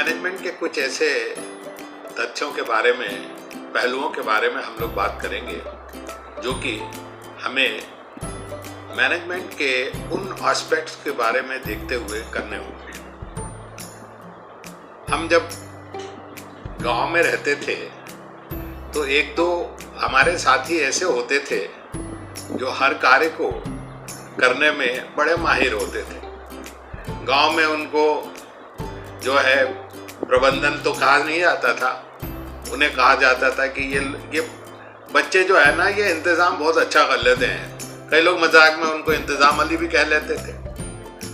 Management के कुछ ऐसे तथ्यों के बारे में, पहलुओं के बारे में हम लोग बात करेंगे जो कि हमें मैनेजमेंट के उन एस्पेक्ट्स के बारे में देखते हुए करने होंगे। हम जब गांव में रहते थे तो एक दो हमारे साथी ऐसे होते थे जो हर कार्य को करने में बड़े माहिर होते थे। गांव में उनको जो है प्रबंधन तो कहा नहीं जाता था, उन्हें कहा जाता था कि ये बच्चे जो है ना, ये इंतज़ाम बहुत अच्छा कर लेते हैं। कई लोग मजाक में उनको इंतज़ाम अली भी कह लेते थे।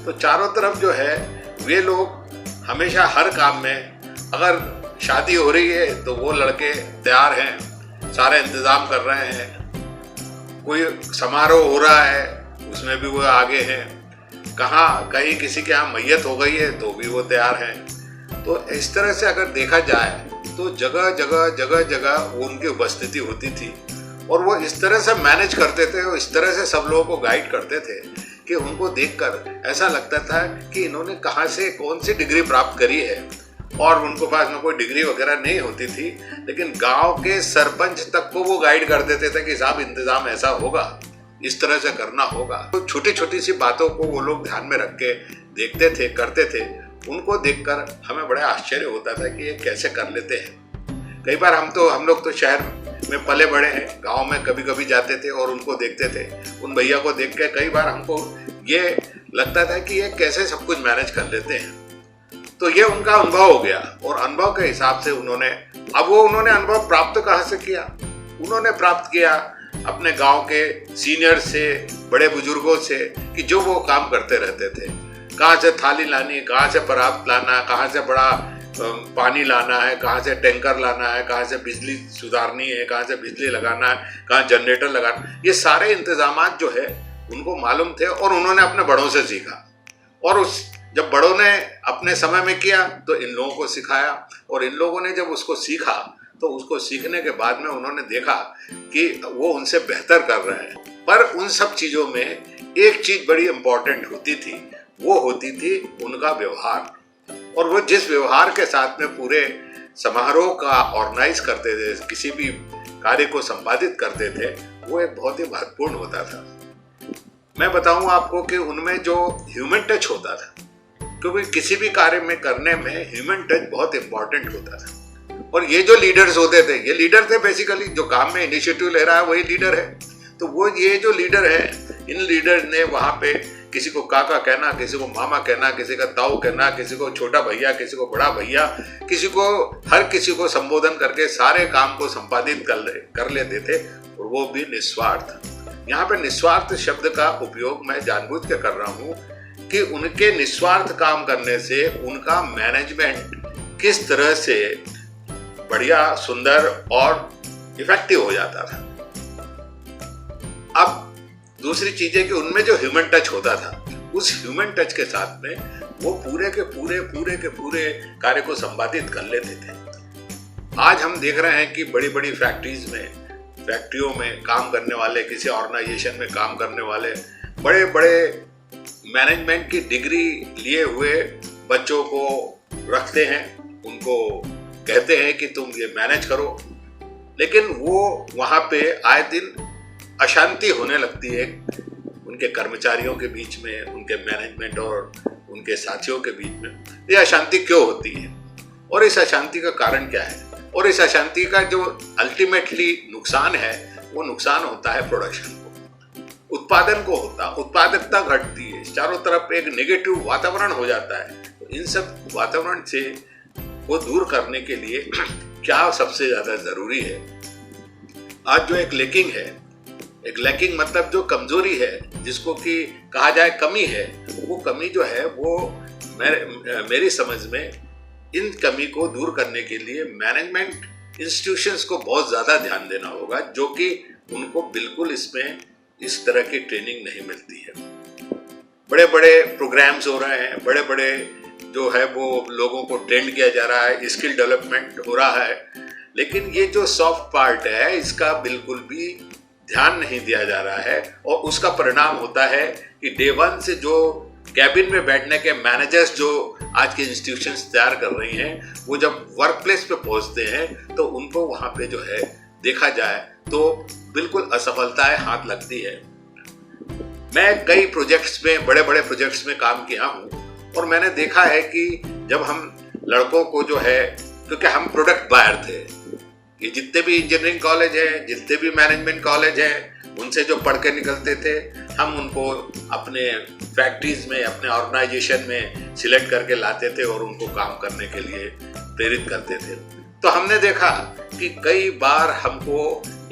तो चारों तरफ जो है वे लोग हमेशा हर काम में, अगर शादी हो रही है तो वो लड़के तैयार हैं, सारे इंतज़ाम कर रहे हैं। कोई समारोह हो रहा है उसमें भी वो आगे हैं। कहीं किसी के यहाँ मैयत हो गई है तो भी वो तैयार हैं। तो इस तरह से अगर देखा जाए तो जगह जगह वो उनकी उपस्थिति होती थी और वो इस तरह से मैनेज करते थे और इस तरह से सब लोगों को गाइड करते थे कि उनको देखकर ऐसा लगता था कि इन्होंने कहाँ से कौन सी डिग्री प्राप्त करी है। और उनको पास में कोई डिग्री वगैरह नहीं होती थी, लेकिन गांव के सरपंच तक को वो गाइड कर देते थे कि साहब इंतजाम ऐसा होगा, इस तरह से करना होगा। तो छोटी छोटी सी बातों को वो लोग ध्यान में रख के देखते थे, करते थे। उनको देखकर हमें बड़ा आश्चर्य होता था कि ये कैसे कर लेते हैं। कई बार हम लोग तो शहर में पले बड़े हैं, गांव में कभी कभी जाते थे और उनको देखते थे। उन भैया को देख के कई बार हमको ये लगता था कि ये कैसे सब कुछ मैनेज कर लेते हैं। तो ये उनका अनुभव हो गया और अनुभव के हिसाब से उन्होंने अनुभव प्राप्त कहाँ से किया? उन्होंने प्राप्त किया अपने गांव के सीनियर से, बड़े बुजुर्गों से, कि जो वो काम करते रहते थे। कहाँ से थाली लानी, कहाँ से परात लाना, कहाँ से बड़ा पानी लाना है, कहाँ से टैंकर लाना है, कहाँ से बिजली सुधारनी है, कहाँ से बिजली लगाना है, कहाँ जनरेटर लगाना, ये सारे इंतजामात जो है उनको मालूम थे और उन्होंने अपने बड़ों से सीखा। और जब बड़ों ने अपने समय में किया तो इन लोगों को सिखाया और इन लोगों ने जब उसको सीखा तो उसको सीखने के बाद में उन्होंने देखा कि वो उनसे बेहतर कर रहे हैं। पर उन सब चीज़ों में एक चीज़ बड़ी इम्पोर्टेंट होती थी, वो होती थी उनका व्यवहार। और वो जिस व्यवहार के साथ में पूरे समारोह का ऑर्गेनाइज करते थे, किसी भी कार्य को संपादित करते थे, वो एक बहुत ही महत्वपूर्ण होता था। मैं बताऊं आपको कि उनमें जो ह्यूमन टच होता था, क्योंकि किसी भी कार्य में करने में ह्यूमन टच बहुत इंपॉर्टेंट होता था। और ये जो लीडर्स होते थे, ये लीडर थे बेसिकली, जो काम में इनिशिएटिव ले रहा है वही लीडर है। तो वो ये जो लीडर है, इन लीडर ने वहाँ पे किसी को काका कहना, किसी को मामा कहना, किसी का ताऊ कहना, किसी को छोटा भैया, किसी को बड़ा भैया, हर किसी को संबोधन करके सारे काम को संपादित कर लेते थे और वो भी निस्वार्थ। यहाँ पे निस्वार्थ शब्द का उपयोग मैं जानबूझ के कर रहा हूँ कि उनके निस्वार्थ काम करने से उनका मैनेजमेंट किस तरह से बढ़िया, सुंदर और इफेक्टिव हो जाता था। अब दूसरी चीज है कि उनमें जो ह्यूमन टच होता था, उस ह्यूमन टच के साथ में वो पूरे के पूरे कार्य को संपादित कर लेते थे। आज हम देख रहे हैं कि बड़ी बड़ी फैक्ट्रियों में काम करने वाले, किसी ऑर्गेनाइजेशन में काम करने वाले, बड़े बड़े मैनेजमेंट की डिग्री लिए हुए बच्चों को रखते हैं, उनको कहते हैं कि तुम ये मैनेज करो, लेकिन वो वहाँ पे आए दिन अशांति होने लगती है उनके कर्मचारियों के बीच में, उनके मैनेजमेंट और उनके साथियों के बीच में। ये अशांति क्यों होती है और इस अशांति का कारण क्या है? और इस अशांति का जो अल्टीमेटली नुकसान है, वो नुकसान होता है प्रोडक्शन को, उत्पादन को उत्पादकता घटती है, चारों तरफ एक नेगेटिव वातावरण हो जाता है। तो इन सब वातावरण से वो दूर करने के लिए क्या सबसे ज्यादा जरूरी है? आज जो एक लैकिंग मतलब जो कमजोरी है, जिसको कि कहा जाए कमी है, वो कमी जो है वो मेरी समझ में इन कमी को दूर करने के लिए मैनेजमेंट इंस्टीट्यूशंस को बहुत ज़्यादा ध्यान देना होगा, जो कि उनको बिल्कुल इसमें इस तरह की ट्रेनिंग नहीं मिलती है। बड़े बड़े प्रोग्राम्स हो रहे हैं, बड़े बड़े जो है वो लोगों को ट्रेंड किया जा रहा है, स्किल डेवलपमेंट हो रहा है, लेकिन ये जो सॉफ्ट पार्ट है इसका बिल्कुल भी ध्यान नहीं दिया जा रहा है। और उसका परिणाम होता है कि डे वन से जो कैबिन में बैठने के मैनेजर्स जो आज के इंस्टीट्यूशंस तैयार कर रही हैं, वो जब वर्क प्लेस पे पहुंचते हैं तो उनको वहां पे जो है देखा जाए तो बिल्कुल असफलताएं हाथ लगती है। मैं कई प्रोजेक्ट्स में, बड़े बड़े प्रोजेक्ट्स में काम किया हूँ और मैंने देखा है कि जब हम लड़कों को जो है, क्योंकि हम प्रोडक्ट बायर थे, ये जितने भी इंजीनियरिंग कॉलेज है, जितने भी मैनेजमेंट कॉलेज हैं, उनसे जो पढ़ के निकलते थे, हम उनको अपने फैक्ट्रीज में, अपने ऑर्गेनाइजेशन में सिलेक्ट करके लाते थे और उनको काम करने के लिए प्रेरित करते थे। तो हमने देखा कि कई बार हमको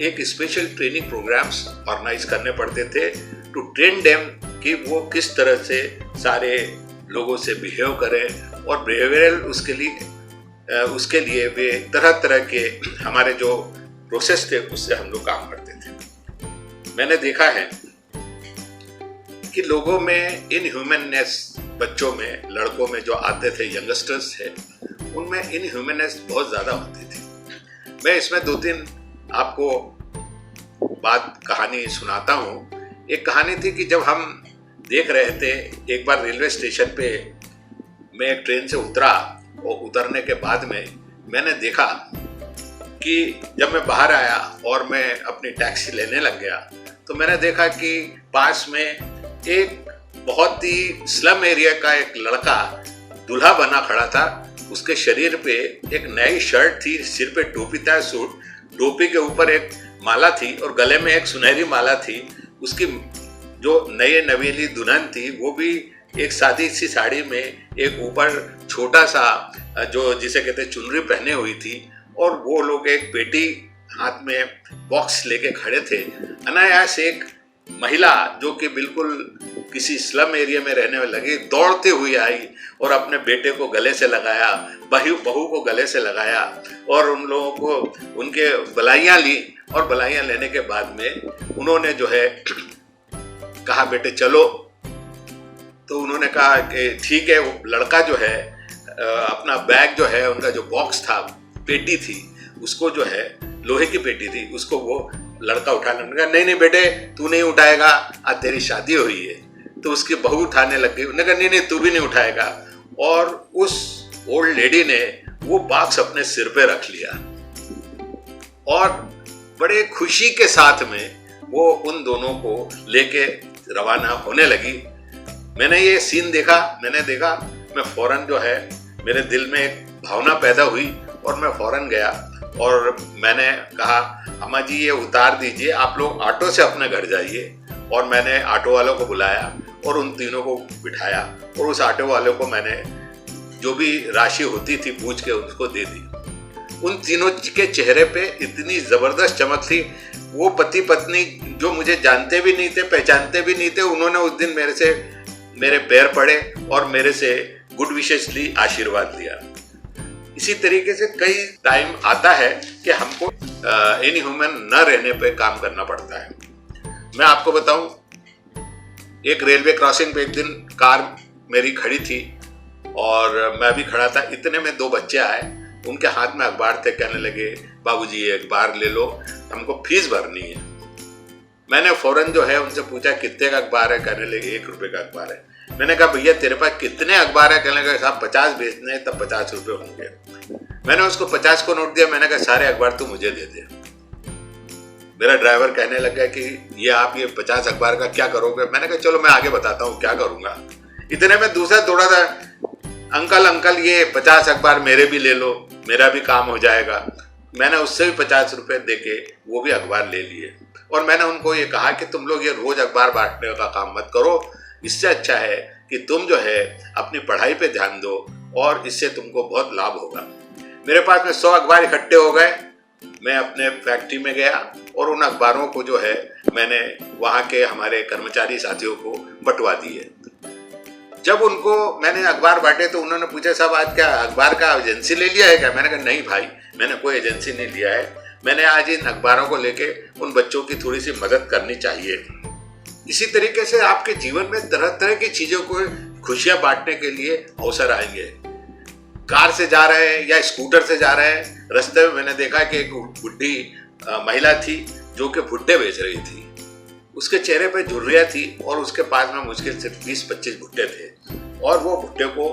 एक स्पेशल ट्रेनिंग प्रोग्राम्स ऑर्गेनाइज करने पड़ते थे टू ट्रेन देम कि वो किस तरह से सारे लोगों से बिहेव करें, और बिहेवियरल उसके लिए वे तरह तरह के हमारे जो प्रोसेस थे उससे हम लोग काम करते थे। मैंने देखा है कि लोगों में इनह्यूमननेस, बच्चों में, लड़कों में जो आते थे, यंगस्टर्स थे, उनमें इनह्यूमननेस बहुत ज़्यादा होती थी। मैं इसमें 2-3 आपको कहानी सुनाता हूँ। एक कहानी थी कि जब हम देख रहे थे, एक बार रेलवे स्टेशन पे मैं एक ट्रेन से उतरा और उतरने के बाद में मैंने देखा कि जब मैं बाहर आया और मैं अपनी टैक्सी लेने लग गया तो मैंने देखा कि पास में एक बहुत ही स्लम एरिया का एक लड़का दूल्हा बना खड़ा था। उसके शरीर पे एक नई शर्ट थी, सिर पे टोपी था, सूट, टोपी के ऊपर एक माला थी और गले में एक सुनहरी माला थी। उसकी जो नई नवेली दुल्हन थी वो भी एक सादी सी साड़ी में एक ऊपर छोटा सा जो जिसे कहते चुनरी पहने हुई थी, और वो लोग एक पेटी हाथ में बॉक्स लेके खड़े थे। अनायास एक महिला जो कि बिल्कुल किसी स्लम एरिया में रहने में लगी, दौड़ते हुई आई और अपने बेटे को गले से लगाया, बहू को गले से लगाया और उन लोगों को उनके बलाइयाँ ली, और बलाइयाँ लेने के बाद में उन्होंने जो है कहा बेटे चलो। तो उन्होंने कहा कि ठीक है। वो लड़का जो है अपना बैग जो है, उनका जो बॉक्स था, पेटी थी, उसको जो है लोहे की पेटी थी, उसको वो लड़का उठाने लगा। नहीं नहीं बेटे तू नहीं उठाएगा, आज तेरी शादी हुई है। तो उसकी बहू उठाने लग गई। उन्होंने कहा नहीं नहीं तू भी नहीं उठाएगा, और उस ओल्ड लेडी ने वो बॉक्स अपने सिर पे रख लिया और बड़े खुशी के साथ में वो उन दोनों को लेके रवाना होने लगी। मैंने ये सीन देखा, मैं फौरन जो है मेरे दिल में एक भावना पैदा हुई और मैं फौरन गया और मैंने कहा अम्मा जी ये उतार दीजिए, आप लोग ऑटो से अपने घर जाइए। और मैंने ऑटो वालों को बुलाया और उन तीनों को बिठाया और उस ऑटो वालों को मैंने जो भी राशि होती थी पूछ के उसको दे दी। उन तीनों के चेहरे पे इतनी जबरदस्त चमक थी। वो पति पत्नी जो मुझे जानते भी नहीं थे, पहचानते भी नहीं थे, उन्होंने उस दिन मेरे पैर पड़े और मेरे से गुड विशेस ली, आशीर्वाद दिया। इसी तरीके से कई टाइम आता है कि हमको इनह्यूमन न रहने पे काम करना पड़ता है। मैं आपको बताऊं, एक रेलवे क्रॉसिंग पे एक दिन कार मेरी खड़ी थी और मैं भी खड़ा था। इतने में 2 बच्चे आए, उनके हाथ में अखबार थे। कहने लगे बाबूजी ये अखबार ले लो, हमको फीस भरनी है। मैंने फौरन जो है उनसे पूछा कितने का अखबार है। कहने लगे 1 रुपए का अखबार है। मैंने कहा भैया तेरे पास कितने अखबार है? कहने लगे साहब 50 बेचने हैं, तब 50 रुपए होंगे। मैंने उसको 50 को नोट दिया। मैंने कहा सारे अखबार तू मुझे दे दे। मेरा ड्राइवर कहने लगा कि ये आप ये 50 अखबार का क्या करोगे? मैंने कहा चलो मैं आगे बताता हूँ क्या करूंगा। इतने में दूसरा थोड़ा सा अंकल ये 50 अखबार मेरे भी ले लो, मेरा भी काम हो जाएगा। मैंने उससे भी 50 रुपए दे के वो भी अखबार ले लिए और मैंने उनको ये कहा कि तुम लोग ये रोज अखबार बांटने का काम मत करो, इससे अच्छा है कि तुम जो है अपनी पढ़ाई पे ध्यान दो और इससे तुमको बहुत लाभ होगा। मेरे पास में 100 अखबार इकट्ठे हो गए। मैं अपने फैक्ट्री में गया और उन अखबारों को जो है मैंने वहाँ के हमारे कर्मचारी साथियों को बंटवा दिए। जब उनको मैंने अखबार बांटे तो उन्होंने पूछा साहब आज क्या अखबार का एजेंसी ले लिया है क्या? मैंने कहा नहीं भाई, मैंने कोई एजेंसी नहीं लिया है। मैंने आज इन अखबारों को लेके उन बच्चों की थोड़ी सी मदद करनी चाहिए। इसी तरीके से आपके जीवन में तरह तरह की चीजों को खुशियां बांटने के लिए अवसर आएंगे। कार से जा रहे हैं या स्कूटर से जा रहे हैं, रास्ते में मैंने देखा कि एक बुढ़ी महिला थी जो कि भुट्टे बेच रही थी। उसके चेहरे पे झुर्रियाँ थी और उसके पास में मुश्किल से 20-25 भुट्टे थे और वो भुट्टे को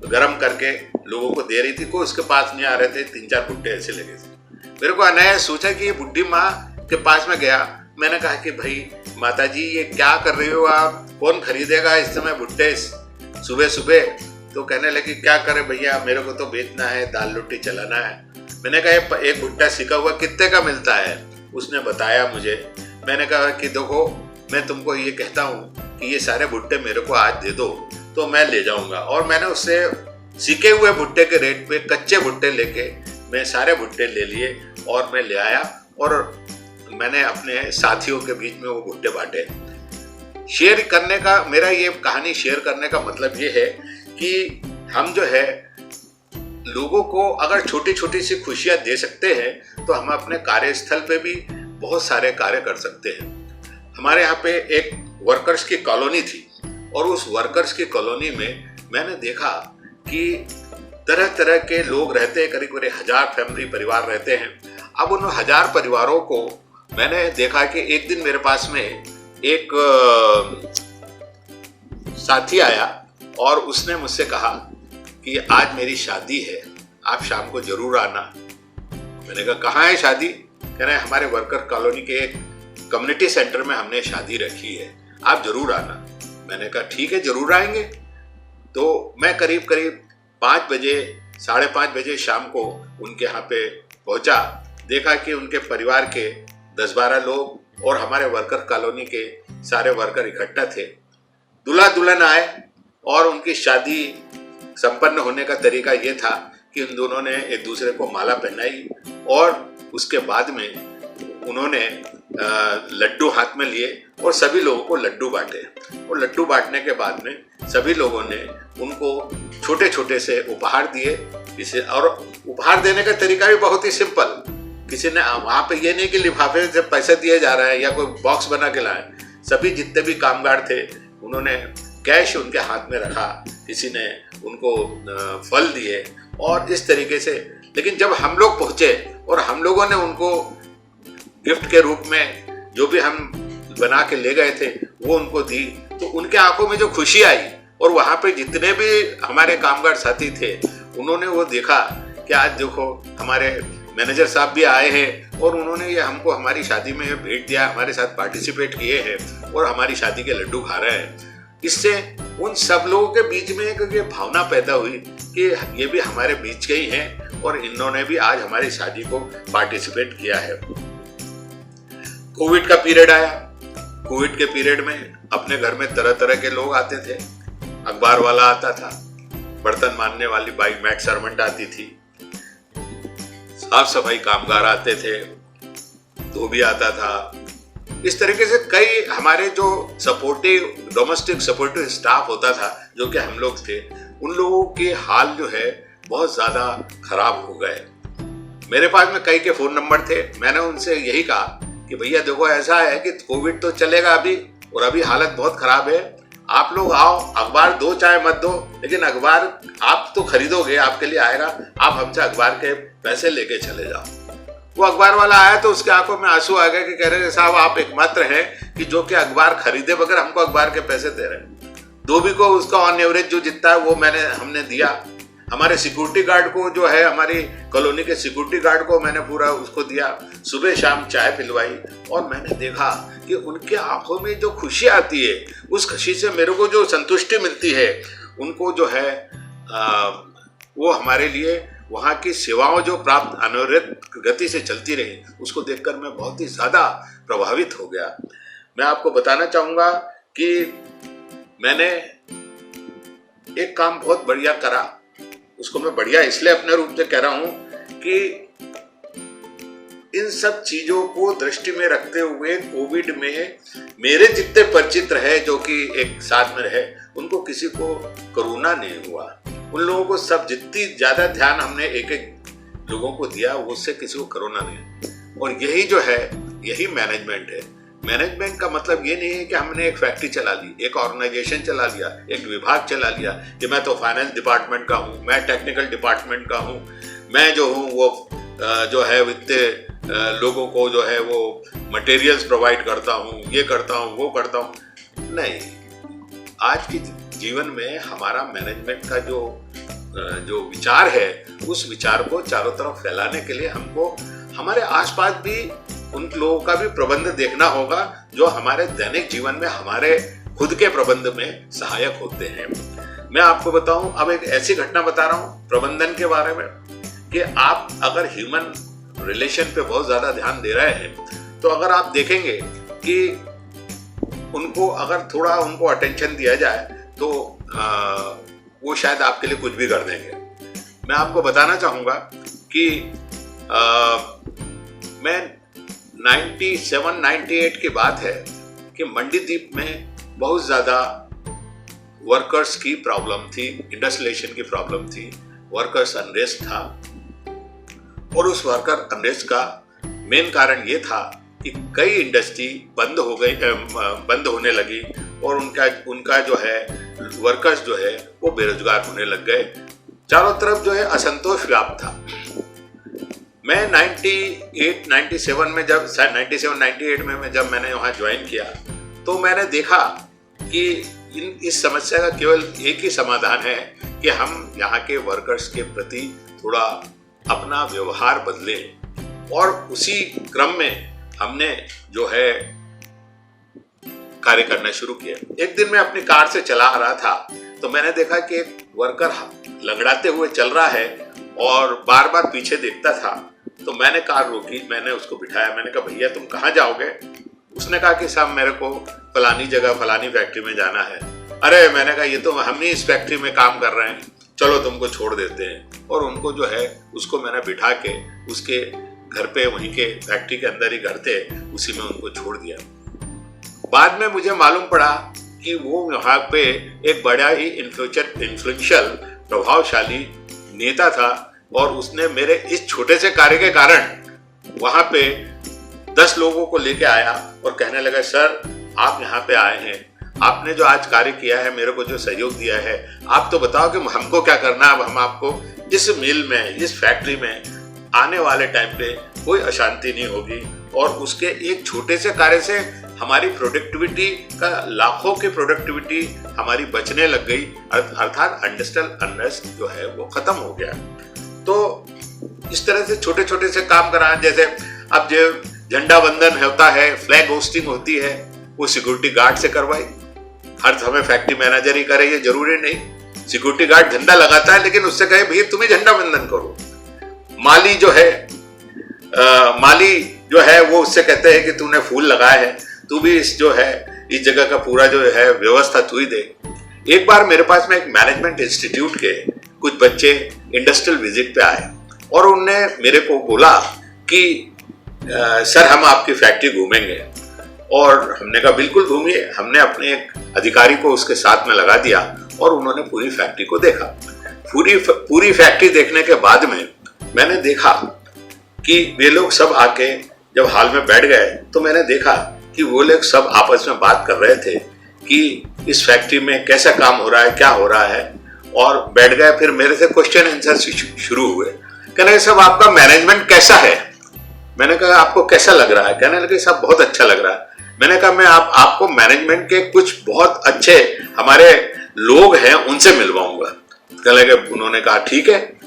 गर्म करके लोगों को दे रही थी। कोई उसके पास नहीं आ रहे थे, 3-4 भुट्टे ऐसे लगे थे। मेरे को अनायास सोचा कि ये बुढ़ी माँ के पास में गया। मैंने कहा कि भाई माता जी ये क्या कर रही हो आप, कौन खरीदेगा इस समय भुट्टे सुबह सुबह? तो कहने लगी क्या करे भैया, मेरे को तो बेचना है, दाल रोटी चलाना है। मैंने कहा एक भुट्टा सिका हुआ कितने का मिलता है? उसने बताया मुझे। मैंने कहा कि देखो मैं तुमको ये कहता हूँ कि ये सारे भुट्टे मेरे को आज दे दो तो मैं ले जाऊंगा। और मैंने उससे सिके हुए भुट्टे के रेट पे कच्चे भुट्टे लेके मैं सारे भुट्टे ले लिए और मैं ले आया और मैंने अपने साथियों के बीच में वो भुट्टे बांटे। शेयर करने का मेरा ये कहानी शेयर करने का मतलब ये है कि हम जो है लोगों को अगर छोटी छोटी सी खुशियां दे सकते हैं तो हम अपने कार्यस्थल पे भी बहुत सारे कार्य कर सकते हैं। हमारे यहाँ पे एक वर्कर्स की कॉलोनी थी और उस वर्कर्स की कॉलोनी में मैंने देखा कि तरह तरह के लोग रहते हैं, करीब करीब 1000 फैमिली परिवार रहते हैं। अब उन 1000 परिवारों को मैंने देखा कि एक दिन मेरे पास में एक साथी आया और उसने मुझसे कहा कि आज मेरी शादी है, आप शाम को जरूर आना। मैंने कहा कहाँ है शादी? कह रहे हमारे वर्कर कॉलोनी के एक कम्युनिटी सेंटर में हमने शादी रखी है, आप जरूर आना। मैंने कहा ठीक है जरूर आएंगे। तो मैं करीब करीब 5 बजे 5:30 बजे शाम को उनके यहाँ पे पहुंचा। देखा कि उनके परिवार के 10-12 लोग और हमारे वर्कर कॉलोनी के सारे वर्कर इकट्ठा थे। दूल्हा दुल्हन आए और उनकी शादी संपन्न होने का तरीका ये था कि उन दोनों ने एक दूसरे को माला पहनाई और उसके बाद में उन्होंने लड्डू हाथ में लिए और सभी लोगों को लड्डू बांटे। और लड्डू बांटने के बाद में सभी लोगों ने उनको छोटे छोटे से उपहार दिए। और उपहार देने का तरीका भी बहुत ही सिंपल। किसी ने वहाँ पे ये नहीं कि लिफाफे से पैसे दिए जा रहा है या कोई बॉक्स बना के लाए। सभी जितने भी कामगार थे उन्होंने कैश उनके हाथ में रखा, किसी ने उनको फल दिए और इस तरीके से। लेकिन जब हम लोग पहुंचे और हम लोगों ने उनको गिफ्ट के रूप में जो भी हम बना के ले गए थे वो उनको दी, तो उनके आंखों में जो खुशी आई और वहां पे जितने भी हमारे कामगार साथी थे उन्होंने वो देखा कि आज देखो हमारे मैनेजर साहब भी आए हैं और उन्होंने ये हमको हमारी शादी में भेंट दिया, हमारे साथ पार्टिसिपेट किए हैं और हमारी शादी के लड्डू खा रहे हैं। इससे उन सब लोगों के बीच में एक ये भावना पैदा हुई कि ये भी हमारे बीच के ही हैं और इन्होंने भी आज हमारी शादी को पार्टिसिपेट किया है। कोविड का पीरियड आया। कोविड के पीरियड में अपने घर में तरह तरह के लोग आते थे। अखबार वाला आता था, बर्तन मारने वाली बाई मैड सर्वेंट आती थी, साफ सफाई कामगार आते थे, धोबी आता था। इस तरीके से कई हमारे जो सपोर्टिव डोमेस्टिक सपोर्टिव स्टाफ होता था जो कि हम लोग थे, उन लोगों के हाल जो है बहुत ज्यादा खराब हो गए। मेरे पास में कई के फोन नंबर थे। मैंने उनसे यही कहा कि भैया देखो ऐसा है कि कोविड तो चलेगा अभी और अभी हालत बहुत खराब है, आप लोग आओ, अखबार दो चाहे मत दो, लेकिन अखबार आप तो खरीदोगे, आपके लिए आएगा, आप हमसे अखबार के पैसे लेके चले जाओ। वो अखबार वाला आया तो उसके आंखों में आंसू आ गए कि कह रहे साहब आप एकमात्र हैं कि जो कि अखबार खरीदे बगैर हमको अखबार के पैसे दे रहे हैं। धोबी को उसका ऑन एवरेज जो जितना है वो हमने दिया। हमारे सिक्योरिटी गार्ड को जो है हमारी कॉलोनी के सिक्योरिटी गार्ड को मैंने पूरा उसको दिया, सुबह शाम चाय पिलवाई और मैंने देखा कि उनके आंखों में जो खुशी आती है उस खुशी से मेरे को जो संतुष्टि मिलती है, उनको जो है वो हमारे लिए वहाँ की सेवाओं जो प्राप्त अनवरत गति से चलती रही उसको देखकर मैं बहुत ही ज़्यादा प्रभावित हो गया। मैं आपको बताना चाहूँगा कि मैंने एक काम बहुत बढ़िया करा। उसको मैं बढ़िया इसलिए अपने रूप से कह रहा हूँ कि इन सब चीजों को दृष्टि में रखते हुए कोविड में मेरे जितने परिचित रहे जो कि एक साथ में रहे, उनको किसी को कोरोना नहीं हुआ। उन लोगों को सब जितनी ज्यादा ध्यान हमने एक एक लोगों को दिया उससे किसी को कोरोना नहीं। और यही जो है यही मैनेजमेंट है। मैनेजमेंट का मतलब ये नहीं है कि हमने एक फैक्ट्री चला ली, एक ऑर्गेनाइजेशन चला लिया, एक विभाग चला लिया कि मैं तो फाइनेंस डिपार्टमेंट का हूँ, मैं टेक्निकल डिपार्टमेंट का हूँ, मैं जो हूँ वो जो है वित्तीय लोगों को जो है वो मटेरियल्स प्रोवाइड करता हूँ, ये करता हूँ, वो करता हूँ। नहीं, आज के जीवन में हमारा मैनेजमेंट का जो विचार है, उस विचार को चारों तरफ फैलाने के लिए हमको हमारे आसपास भी उन लोगों का भी प्रबंध देखना होगा जो हमारे दैनिक जीवन में हमारे खुद के प्रबंध में सहायक होते हैं। मैं आपको बताऊं, अब एक ऐसी घटना बता रहा हूं प्रबंधन के बारे में कि आप अगर ह्यूमन रिलेशन पे बहुत ज्यादा ध्यान दे रहे हैं तो अगर आप देखेंगे कि उनको अगर थोड़ा उनको अटेंशन दिया जाए तो वो शायद आपके लिए कुछ भी कर देंगे। मैं आपको बताना चाहूँगा कि मैं 97-98 की बात है कि मंडीदीप में बहुत ज़्यादा वर्कर्स की प्रॉब्लम थी, इंडस्ट्रियलाइजेशन की प्रॉब्लम थी, वर्कर्स अनरेस्ट था। और उस वर्कर अनरेस्ट का मेन कारण ये था कि कई इंडस्ट्री बंद होने लगी और उनका जो है वर्कर्स जो है वो बेरोजगार होने लग गए। चारों तरफ जो है असंतोष व्याप्त था। मैं 97-98 में जब मैंने वहाँ ज्वाइन किया तो मैंने देखा कि इस समस्या का केवल एक ही समाधान है कि हम यहाँ के वर्कर्स के प्रति थोड़ा अपना व्यवहार बदलें। और उसी क्रम में हमने जो है कार्य करना शुरू किया। एक दिन मैं अपनी कार से चला आ रहा था तो मैंने देखा कि एक वर्कर लंगड़ाते हुए चल रहा है और बार बार पीछे देखता था। तो मैंने कार रोकी, मैंने उसको बिठाया, मैंने कहा भैया तुम कहाँ जाओगे? उसने कहा कि साहब मेरे को फलानी जगह फलानी फैक्ट्री में जाना है। अरे मैंने कहा ये तो हम ही इस फैक्ट्री में काम कर रहे हैं, चलो तुमको छोड़ देते हैं। और उनको जो है उसको मैंने बिठा के उसके घर पे, वहीं के फैक्ट्री के अंदर ही घर थे, उसी में उनको छोड़ दिया। बाद में मुझे मालूम पड़ा कि वो यहाँ पे एक बड़ा ही इन्फ्लुएंशियल प्रभावशाली नेता था और उसने मेरे इस छोटे से कार्य के कारण वहाँ पे 10 लोगों को लेके आया और कहने लगा सर आप यहाँ पे आए हैं, आपने जो आज कार्य किया है, मेरे को जो सहयोग दिया है, आप तो बताओ कि हमको क्या करना है। अब हम आपको इस मिल में, इस फैक्ट्री में आने वाले टाइम पे कोई अशांति नहीं होगी। और उसके एक छोटे से कार्य से हमारी प्रोडक्टिविटी का लाखों की प्रोडक्टिविटी हमारी बचने लग गई, अर्थात इंडस्ट्रियल अनरेस्ट जो है वो खत्म हो गया। तो इस तरह से छोटे छोटे से काम कराना, जैसे अब जो झंडा वंदन होता है, फ्लैग होस्टिंग होती है, वो सिक्योरिटी गार्ड से करवाई। हर समय फैक्ट्री मैनेजर ही करे ये जरूरी नहीं, सिक्योरिटी गार्ड झंडा लगाता है लेकिन उससे कहे भैया तुम ही झंडा वंदन करो। माली जो है वो उससे कहते हैं कि तूने फूल लगाए हैं, तू भी इस जगह का पूरा जो है व्यवस्था तू ही दे। एक बार मेरे पास में एक मैनेजमेंट इंस्टीट्यूट के कुछ बच्चे इंडस्ट्रियल विजिट पे आए और उनने मेरे को बोला कि सर हम आपकी फैक्ट्री घूमेंगे। और हमने कहा बिल्कुल घूमिए। हमने अपने एक अधिकारी को उसके साथ में लगा दिया और उन्होंने पूरी फैक्ट्री को देखा। पूरी फैक्ट्री देखने के बाद में मैंने देखा कि वे लोग सब आके जब हॉल में बैठ गए तो मैंने देखा कि वो लोग सब आपस में बात कर रहे थे कि इस फैक्ट्री में कैसा काम हो रहा है, क्या हो रहा है, और बैठ गए। फिर मेरे से क्वेश्चन आंसर शुरू हुए। कहने सब आपका मैनेजमेंट कैसा है? मैंने कहा आपको कैसा लग रहा है? कहने लगे सब बहुत अच्छा लग रहा है। मैंने कहा मैं आपको मैनेजमेंट के कुछ बहुत अच्छे हमारे लोग हैं उनसे मिलवाऊंगा। कहने लगे, उन्होंने कहा ठीक है।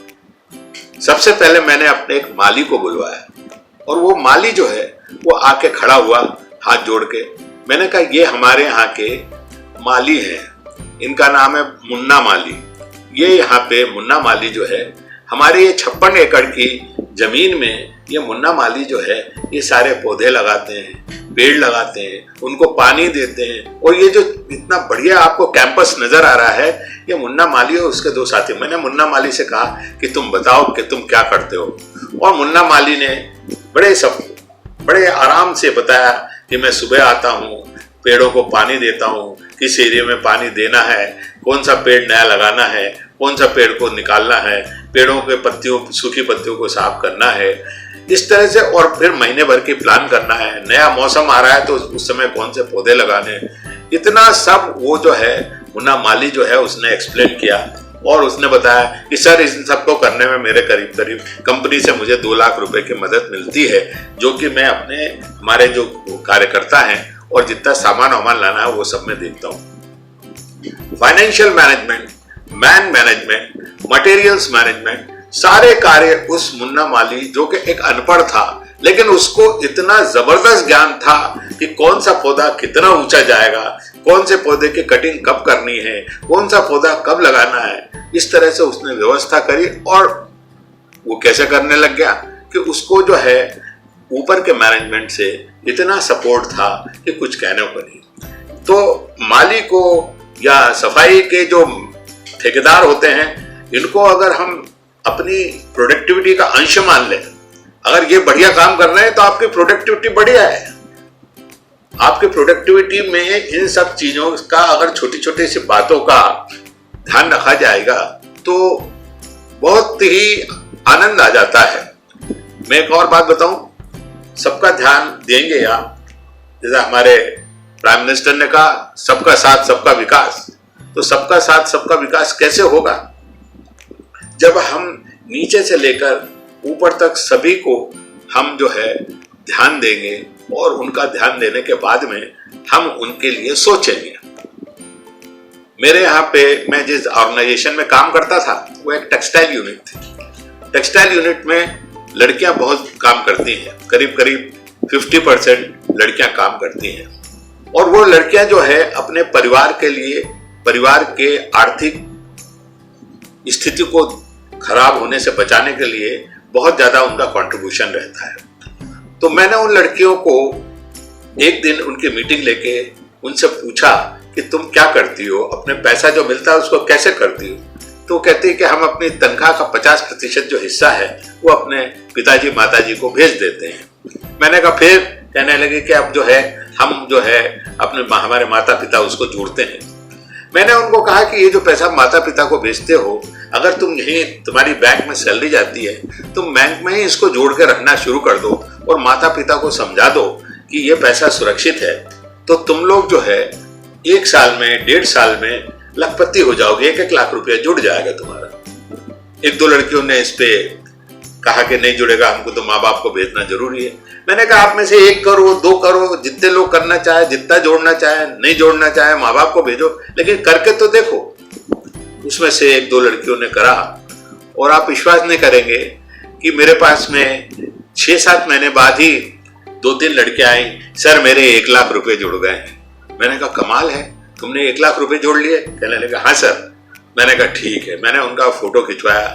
सबसे पहले मैंने अपने एक माली को बुलवाया और वो माली जो है वो आके खड़ा हुआ हाथ जोड़ के। मैंने कहा ये हमारे यहाँ के माली हैं, इनका नाम है मुन्ना माली। ये यहाँ पे मुन्ना माली जो है हमारे ये 56 एकड़ की जमीन में ये मुन्ना माली जो है ये सारे पौधे लगाते हैं, पेड़ लगाते हैं, उनको पानी देते हैं। और ये जो इतना बढ़िया आपको कैंपस नजर आ रहा है ये मुन्ना माली और उसके 2 साथी। मैंने मुन्ना माली से कहा कि तुम बताओ कि तुम क्या करते हो। और मुन्ना माली ने बड़े आराम से बताया कि मैं सुबह आता हूँ, पेड़ों को पानी देता हूँ, किस एरिया में पानी देना है, कौन सा पेड़ नया लगाना है, कौन सा पेड़ को निकालना है, पेड़ों के सूखी पत्तियों को साफ करना है, इस तरह से। और फिर महीने भर की प्लान करना है, नया मौसम आ रहा है तो उस समय कौन से पौधे लगाने, इतना सब वो जो है मुन्ना माली जो है उसने एक्सप्लेन किया। और उसने बताया कि सर इन सबको करने में मेरे करीब करीब कंपनी से मुझे 2 लाख रुपए की मदद मिलती है, जो कि मैं अपने हमारे जो कार्यकर्ता हैं और जितना सामान वामान लाना है वो सब मैं देखता हूँ। Financial management, man management, materials management, सारे कार्य उस मुन्ना माली जो कि एक अनपढ़ था लेकिन उसको इतना जबरदस्त ज्ञान था कि कौन सा पौधा कितना ऊंचा जाएगा, कौन से पौधे की कटिंग कब करनी है, कौन सा पौधा कब लगाना है, इस तरह से उसने व्यवस्था करी। और वो कैसे करने लग गया कि उसको जो है ऊपर के मैनेजमेंट से इतना सपोर्ट था कि कुछ कहने को नहीं। तो माली को या सफाई के जो ठेकेदार होते हैं, इनको अगर हम अपनी प्रोडक्टिविटी का अंश मान लें, अगर ये बढ़िया काम कर रहे हैं तो आपकी प्रोडक्टिविटी बढ़िया है। आपकी प्रोडक्टिविटी में इन सब चीजों का अगर छोटी छोटी सी बातों का ध्यान रखा जाएगा तो बहुत ही आनंद आ जाता है। मैं एक और बात बताऊं, सबका ध्यान देंगे आप, जैसे हमारे प्राइम मिनिस्टर ने कहा सबका साथ सबका विकास, तो सबका साथ सबका विकास कैसे होगा? जब हम नीचे से लेकर ऊपर तक सभी को हम जो है ध्यान देंगे और उनका ध्यान देने के बाद में हम उनके लिए सोचेंगे। मेरे यहाँ पे मैं जिस ऑर्गेनाइजेशन में काम करता था वो एक टेक्सटाइल यूनिट थी। टेक्सटाइल यूनिट में लड़कियां बहुत काम करती हैं, करीब करीब 50% लड़कियां काम करती हैं। और वो लड़कियां जो है अपने परिवार के लिए, परिवार के आर्थिक स्थिति को खराब होने से बचाने के लिए बहुत ज्यादा उनका कंट्रीब्यूशन रहता है। तो मैंने उन लड़कियों को एक दिन उनकी मीटिंग लेके उनसे पूछा कि तुम क्या करती हो, अपने पैसा जो मिलता है उसको कैसे करती हो? तो कहती है कि हम अपनी तनख्वाह का 50% जो हिस्सा है वो अपने पिताजी माताजी को भेज देते हैं। मैंने कहा फिर? कहने लगे कि अब जो है हम जो है अपने हमारे माता पिता उसको जोड़ते हैं। मैंने उनको कहा कि ये जो पैसा माता पिता को भेजते हो, अगर तुम यही तुम्हारी बैंक में सैलरी जाती है, तुम बैंक में ही इसको जोड़ के रखना शुरू कर दो और माता पिता को समझा दो कि ये पैसा सुरक्षित है, तो तुम लोग जो है 1 साल में 1.5 साल में लखपति हो जाओगे, 1-1 लाख रुपया जुड़ जाएगा तुम्हारा। 1-2 लड़कियों ने इस पे कहा कि नहीं जुड़ेगा, हमको तो माँ बाप को भेजना जरूरी है। मैंने कहा आप में से 1 करो 2 करो, जितने लोग करना चाहे, जितना जोड़ना चाहे, नहीं जोड़ना चाहे माँ बाप को भेजो, लेकिन करके तो देखो। उसमें से 1-2 लड़कियों ने करा और आप विश्वास नहीं करेंगे कि मेरे पास में 6-7 महीने बाद ही 2-3 लड़कियां आई, सर मेरे 1 लाख रुपए जुड़ गए हैं। मैंने कहा कमाल है, तुमने 1 लाख रुपए जोड़ लिए? कहने लगा हाँ सर। मैंने कहा ठीक है। मैंने उनका फोटो खिंचवाया,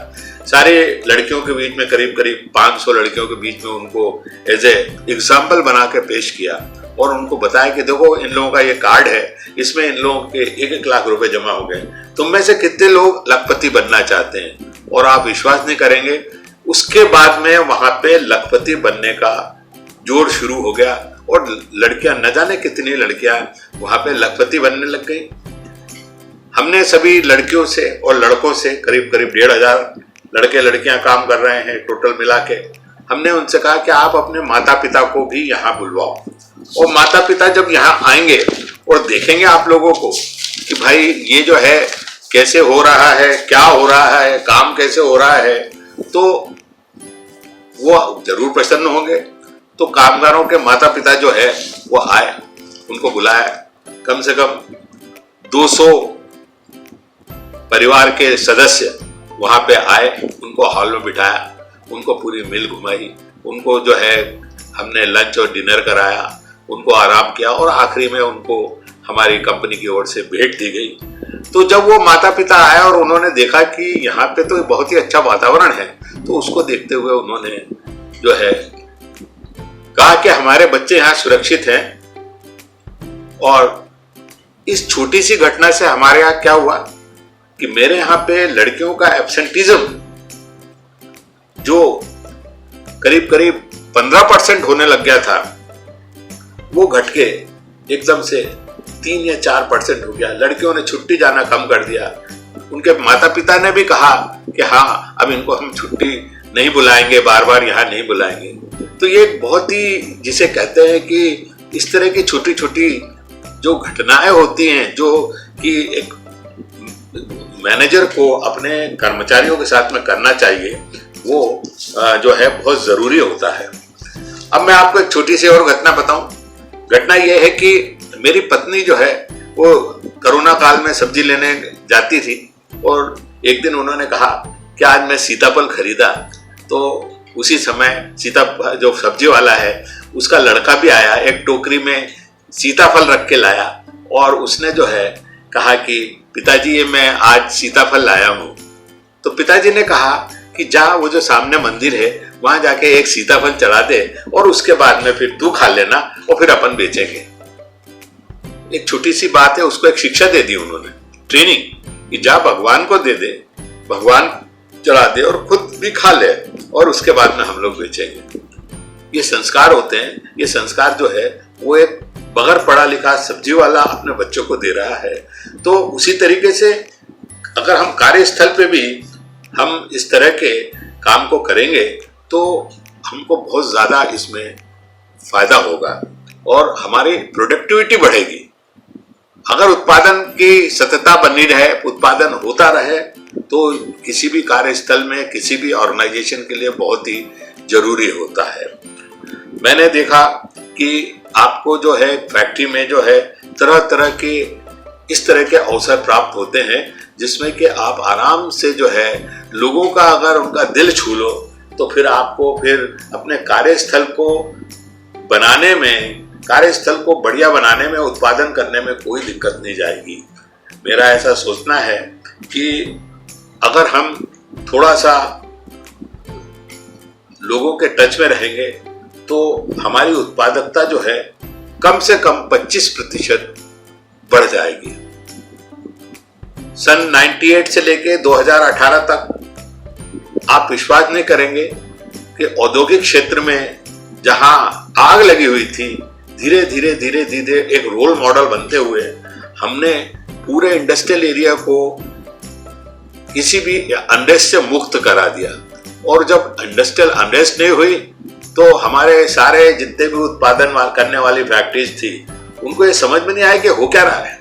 सारे लड़कियों के बीच में करीब करीब 500 लड़कियों के बीच में उनको एज ए एग्जाम्पल बना के पेश किया और उनको बताया कि देखो इन लोगों का ये कार्ड है, इसमें इन लोगों के 1-1 लाख रुपए जमा हो गए, तुम में से कितने लोग लखपति बनना चाहते हैं? और आप विश्वास नहीं करेंगे, उसके बाद में वहां पे लखपति बनने का जोर शुरू हो गया और लड़कियां, न जाने कितनी लड़कियां वहां पे लखपति बनने लग गई। हमने सभी लड़कियों से और लड़कों से करीब करीब 1,500 लड़के लड़कियां काम कर रहे हैं टोटल मिला के। हमने उनसे कहा कि आप अपने माता पिता को भी यहाँ बुलवाओ, और माता पिता जब यहाँ आएंगे और देखेंगे आप लोगों को कि भाई ये जो है कैसे हो रहा है, क्या हो रहा है, काम कैसे हो रहा है, तो वो जरूर प्रसन्न होंगे। तो कामगारों के माता पिता जो है वो आए, उनको बुलाया, कम से कम 200 परिवार के सदस्य वहां पे आए, उनको हॉल में बिठाया, उनको पूरी मिल घुमाई, उनको जो है हमने लंच और डिनर कराया, उनको आराम किया और आखिरी में उनको हमारी कंपनी की ओर से भेंट दी गई। तो जब वो माता पिता आए और उन्होंने देखा कि यहाँ पे तो बहुत ही अच्छा वातावरण है, तो उसको देखते हुए उन्होंने जो है कहा कि हमारे बच्चे यहाँ सुरक्षित हैं। और इस छोटी सी घटना से हमारे यहाँ क्या हुआ कि मेरे यहाँ पे लड़कियों का एब्सेंटिज्म जो करीब करीब 15% होने लग गया था, वो घट के एकदम से 3 या 4% हो गया। लड़कियों ने छुट्टी जाना कम कर दिया। उनके माता पिता ने भी कहा कि हाँ अब इनको हम छुट्टी नहीं बुलाएंगे, बार बार यहाँ नहीं बुलाएंगे। तो ये बहुत ही जिसे कहते हैं कि इस तरह की छोटी छोटी जो घटनाएं होती हैं, जो कि एक मैनेजर को अपने कर्मचारियों के साथ में करना चाहिए वो जो है बहुत जरूरी होता है। अब मैं आपको एक छोटी सी और घटना बताऊं। घटना यह है कि मेरी पत्नी जो है वो कोरोना काल में सब्जी लेने जाती थी और एक दिन उन्होंने कहा कि आज मैं सीताफल खरीदा, तो उसी समय जो सब्जी वाला है उसका लड़का भी आया, एक टोकरी में सीताफल रख के लाया और उसने जो है कहा कि पिताजी ये मैं आज सीताफल लाया हूँ। तो पिताजी ने कहा कि जा वो जो सामने मंदिर है वहां जाके एक सीताफल चढ़ा दे और उसके बाद में फिर तू खा लेना और फिर अपन बेचेंगे। एक छोटी सी बात है, उसको एक शिक्षा दे दी उन्होंने, ट्रेनिंग, कि जा भगवान को दे दे, भगवान चढ़ा दे और खुद भी खा ले और उसके बाद में हम लोग बेचेंगे। ये संस्कार होते हैं। ये संस्कार जो है वो एक बगैर पढ़ा लिखा सब्जी वाला अपने बच्चों को दे रहा है। तो उसी तरीके से अगर हम कार्यस्थल पे भी हम इस तरह के काम को करेंगे तो हमको बहुत ज्यादा इसमें फायदा होगा और हमारी प्रोडक्टिविटी बढ़ेगी। अगर उत्पादन की सततता बनी रहे, उत्पादन होता रहे, तो किसी भी कार्यस्थल में किसी भी ऑर्गेनाइजेशन के लिए बहुत ही जरूरी होता है। मैंने देखा कि आपको जो है फैक्ट्री में जो है तरह तरह के इस तरह के अवसर प्राप्त होते हैं जिसमें कि आप आराम से जो है लोगों का अगर उनका दिल छू लो तो फिर आपको फिर अपने कार्यस्थल को बनाने में, कार्यस्थल को बढ़िया बनाने में, उत्पादन करने में कोई दिक्कत नहीं जाएगी। मेरा ऐसा सोचना है कि अगर हम थोड़ा सा लोगों के टच में रहेंगे तो हमारी उत्पादकता जो है कम से कम 25% बढ़ जाएगी। सन 98 से लेके 2018 तक आप विश्वास नहीं करेंगे कि औद्योगिक क्षेत्र में जहां आग लगी हुई थी, धीरे धीरे धीरे धीरे एक रोल मॉडल बनते हुए हमने पूरे इंडस्ट्रियल एरिया को किसी भी अनरेस्ट से मुक्त करा दिया। और जब इंडस्ट्रियल अनरेस्ट नहीं हुई तो हमारे सारे जितने भी उत्पादन करने वाली फैक्ट्रीज थी उनको ये समझ में नहीं आया कि हो क्या रहा है,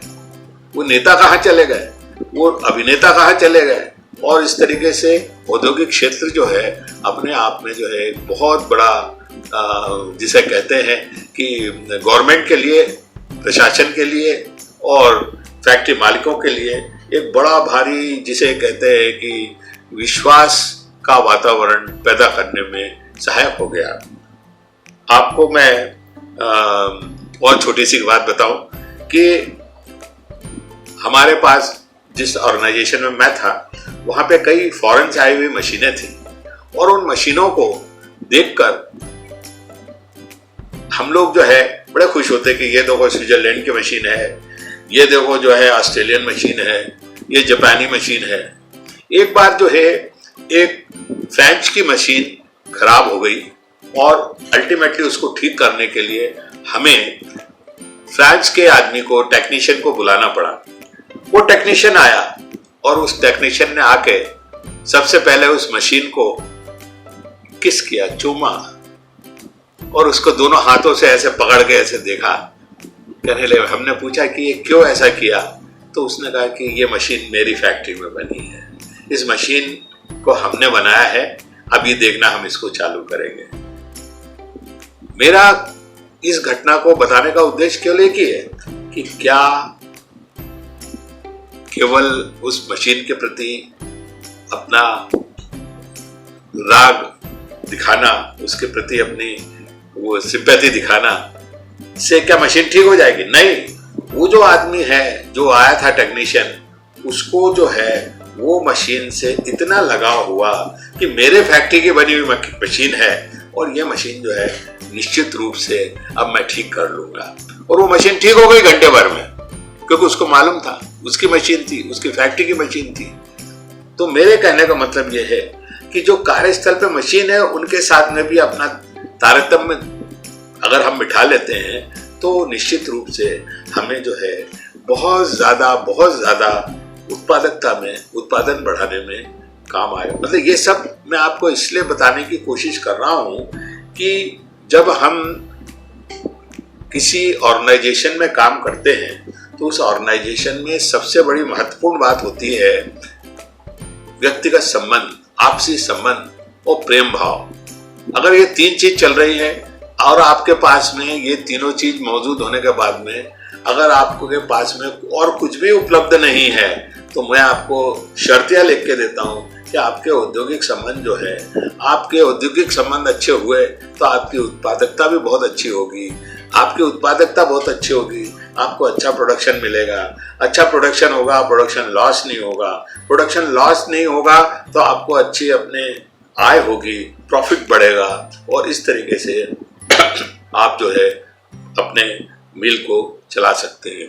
वो नेता कहाँ चले गए, वो अभिनेता कहाँ चले गए। और इस तरीके से औद्योगिक क्षेत्र जो है अपने आप में जो है बहुत बड़ा जिसे कहते हैं कि गवर्नमेंट के लिए, प्रशासन के लिए और फैक्ट्री मालिकों के लिए एक बड़ा भारी, जिसे कहते हैं कि विश्वास का वातावरण पैदा करने में सहायक हो गया। आपको मैं और छोटी सी बात बताऊं कि हमारे पास जिस ऑर्गेनाइजेशन में मैं था वहां पे कई फॉरेन से आई हुई मशीनें थी और उन मशीनों को देखकर हम लोग जो है बड़े खुश होते कि ये देखो स्विट्जरलैंड की मशीन है, ये देखो जो है ऑस्ट्रेलियन मशीन है, ये जापानी मशीन है। एक बार जो है एक फ्रेंच की मशीन खराब हो गई और अल्टीमेटली उसको ठीक करने के लिए हमें फ्रांस के आदमी को, टेक्नीशियन को बुलाना पड़ा। वो टेक्नीशियन आया और उस टेक्नीशियन ने आके सबसे पहले उस मशीन को किस किया, चूमा और उसको दोनों हाथों से ऐसे पकड़ के ऐसे देखा। कहने लगे, हमने पूछा कि ये क्यों ऐसा किया, तो उसने कहा कि ये मशीन मेरी फैक्ट्री में बनी है, इस मशीन को हमने बनाया है, अब ये देखना हम इसको चालू करेंगे। मेरा इस घटना को बताने का उद्देश्य केवल एक ही है कि क्या केवल उस मशीन के प्रति अपना राग दिखाना, उसके प्रति अपनी वो सिंपैथी दिखाना से क्या मशीन ठीक हो जाएगी? नहीं। वो जो आदमी है, जो आया था टेक्नीशियन, उसको जो है वो मशीन से इतना लगाव हुआ कि मेरे फैक्ट्री की बनी हुई मशीन है और ये मशीन जो है निश्चित रूप से अब मैं ठीक कर लूंगा। और वो मशीन ठीक हो गई घंटे भर में, क्योंकि उसको मालूम था उसकी मशीन थी, उसकी फैक्ट्री की मशीन थी। तो मेरे कहने का मतलब ये है कि जो कार्यस्थल पे मशीन है उनके साथ में भी अपना तारतम्य अगर हम बिठा लेते हैं तो निश्चित रूप से हमें जो है बहुत ज्यादा उत्पादकता में, उत्पादन बढ़ाने में काम आएगा। मतलब ये सब मैं आपको इसलिए बताने की कोशिश कर रहा हूं कि जब हम किसी ऑर्गेनाइजेशन में काम करते हैं तो उस ऑर्गेनाइजेशन में सबसे बड़ी महत्वपूर्ण बात होती है व्यक्तिगत संबंध, आपसी संबंध और प्रेम भाव। अगर ये 3 चीज चल रही है और आपके पास में ये तीनों चीज मौजूद होने के बाद में अगर आपके पास में और कुछ भी उपलब्ध नहीं है, तो मैं आपको शर्तियां लिख के देता हूँ कि आपके औद्योगिक संबंध जो है, आपके औद्योगिक संबंध अच्छे हुए तो आपकी उत्पादकता भी बहुत अच्छी होगी। आपकी उत्पादकता बहुत अच्छी होगी, आपको अच्छा प्रोडक्शन मिलेगा। अच्छा प्रोडक्शन होगा, प्रोडक्शन लॉस नहीं होगा। प्रोडक्शन लॉस नहीं होगा तो आपको अच्छी अपने आय होगी, प्रॉफिट बढ़ेगा और इस तरीके से आप जो है अपने मिल को चला सकते हैं।